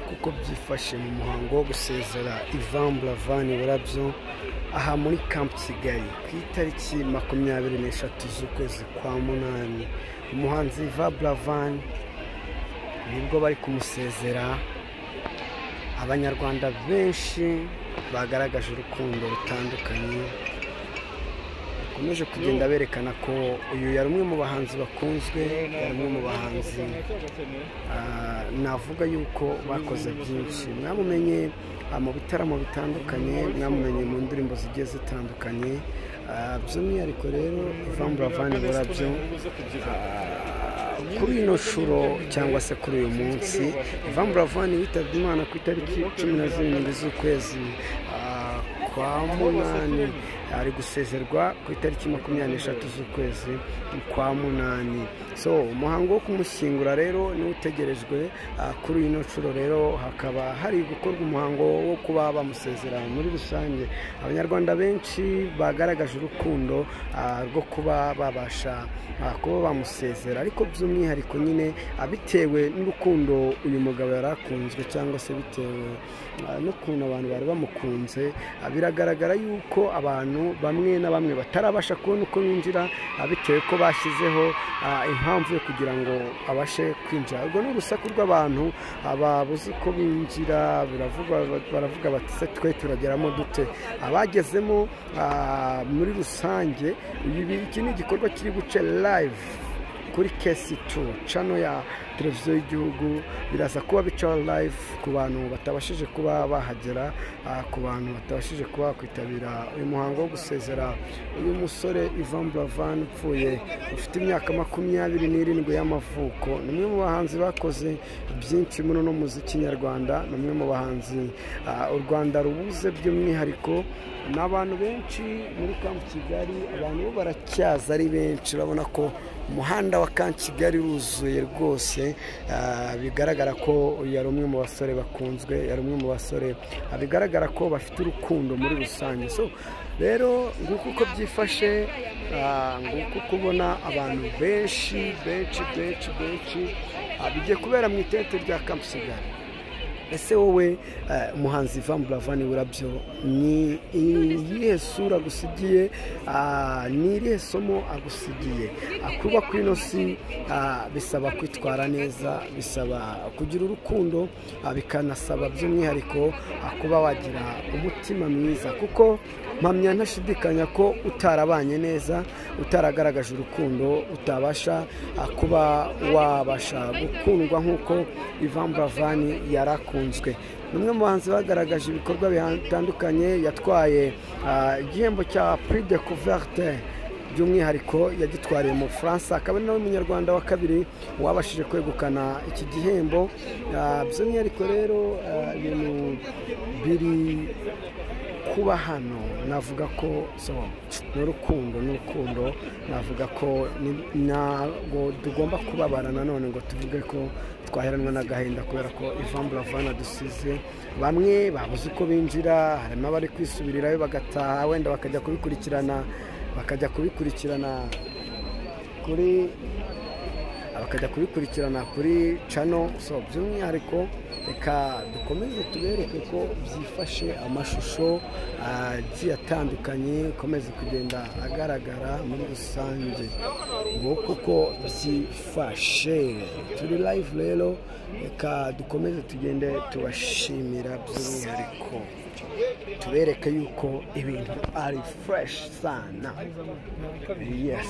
kuko byifashe mu muhango wo gusezera Ivan Buravan Burabyo aha muri Camp Kigali ku itariki 23 z'ukwezi kwa munani. Umuhanzi Ivan Buravan nibwo bari kumusezera. Abanyarwanda benshi bagaragaje urukundo rutandukanye, bakomeje kugenda berekana ko uyu yari umwe mu bahanzi bakunzwe, yari umwe mu bahanzi navuga yuko bakoze byinshi. Mwamumenye mu bitaramo bitandukanye, mwamumenye mu ndirimbo zigiye zitandukanye. By'umwihariko rero Ivan Buravan Burabyo kuri ino nshuro cyangwa se kuri uyu munsi, Ivan Buravan yitabye Imana ku itariki 17 z'ukwezi kwa munani. Ari gusezerwa ku itariki 23 z'ukwezi kwa munani. So umuhango wo kumushyingura rero ni utegerejwe kuri ino nshuro. Rero hakaba hari gukorwa umuhango wo kuba bamusezera. Muri rusange abanyarwanda benshi bagaragaje urukundo rwo kuba babasha kuba bamusezera, ariko by'umwihariko nyine bitewe n'urukundo uyu mugabo yarakunzwe, cyangwa se bitewe n'ukuntu abantu bari bamukunze. Biragaragara yuko abantu bamwe na bamwe batarabasha kubona uko binjira bitewe ko bashyizeho impamvu yo kugira ngo abashe kwinjira. Ubwo ni urusaku rw'abantu babuze ko binjira, baravuga bati se twe turageramo dute. Abagezemo muri rusange iki ni igikorwa kiri guca live kuri KC2 channel ya televiziyo y'igihugu. Biraza kuba bica live ku bantu batabashije kuba bahagera, ku bantu batabashije kuba kwitabira uyu muhango wo gusezera uyu musore Ivan Buravan upfuye ufite imyaka 27 y'amavuko. Ni umwe mu bahanzi bakoze byinshi muri no muziki nyarwanda, ni umwe mu bahanzi u Rwanda rubuze by'umwihariko. N'abantu benshi muri Camp Kigali, abantu bo baracyaza ari benshi. Urabona ko umuhanda wa Camp Kigali uruzuye rwose. Bigaragara ko yari umwe mu basore bakunzwe, yari umwe mu basore bigaragara ko bafite urukundo muri rusange. So rero nguko uko byifashe, nguko kubona abantu benshi bigiye kubera mu itente rya Camp Kigali. Ese wowe umuhanzi Ivan Buravan Burabyo ni iyihe sura agusigiye, ni irihe somo agusigiye? Kuba ku ino si bisaba kwitwara neza, bisaba kugira urukundo, bikanasaba by'umwihariko kuba wagira umutima mwiza, kuko mpamya ntashidikanya ko utarabanye neza, utaragaragaje urukundo, utabasha kuba wabasha gukundwa nk'uko Ivan Buravan yarakunzwe. Umwe mu bahanzi bagaragaje ibikorwa bitandukanye, yatwaye igihembo cya Prix de Découverte, by'umwihariko yagitwariye mu Faransa. Akaba ari nawe munyarwanda wa kabiri wabashije kwegukana iki gihembo. By'umwihariko rero ibintu biri kuba hano, navuga ko n'urukundo navuga ko ntabwo tugomba kubabara nanone ngo tuvuge ko twaheranwa n'agahinda, kubera ko Ivan Buravan adusize. Bamwe babuze uko binjira, harimo abari kwisubirirayo bagataha, wenda bakajya kubikurikirana kuri channel. So by'umwihariko reka dukomeze tubereke ko byifashe, amashusho agiye atandukanye komeze kugenda agaragara muri rusange, ngo kuko byifashe. Turi live rero, reka dukomeze tugende tubashimira by'umwihariko, tubereke yuko ibintu ari fresh sana. Yes.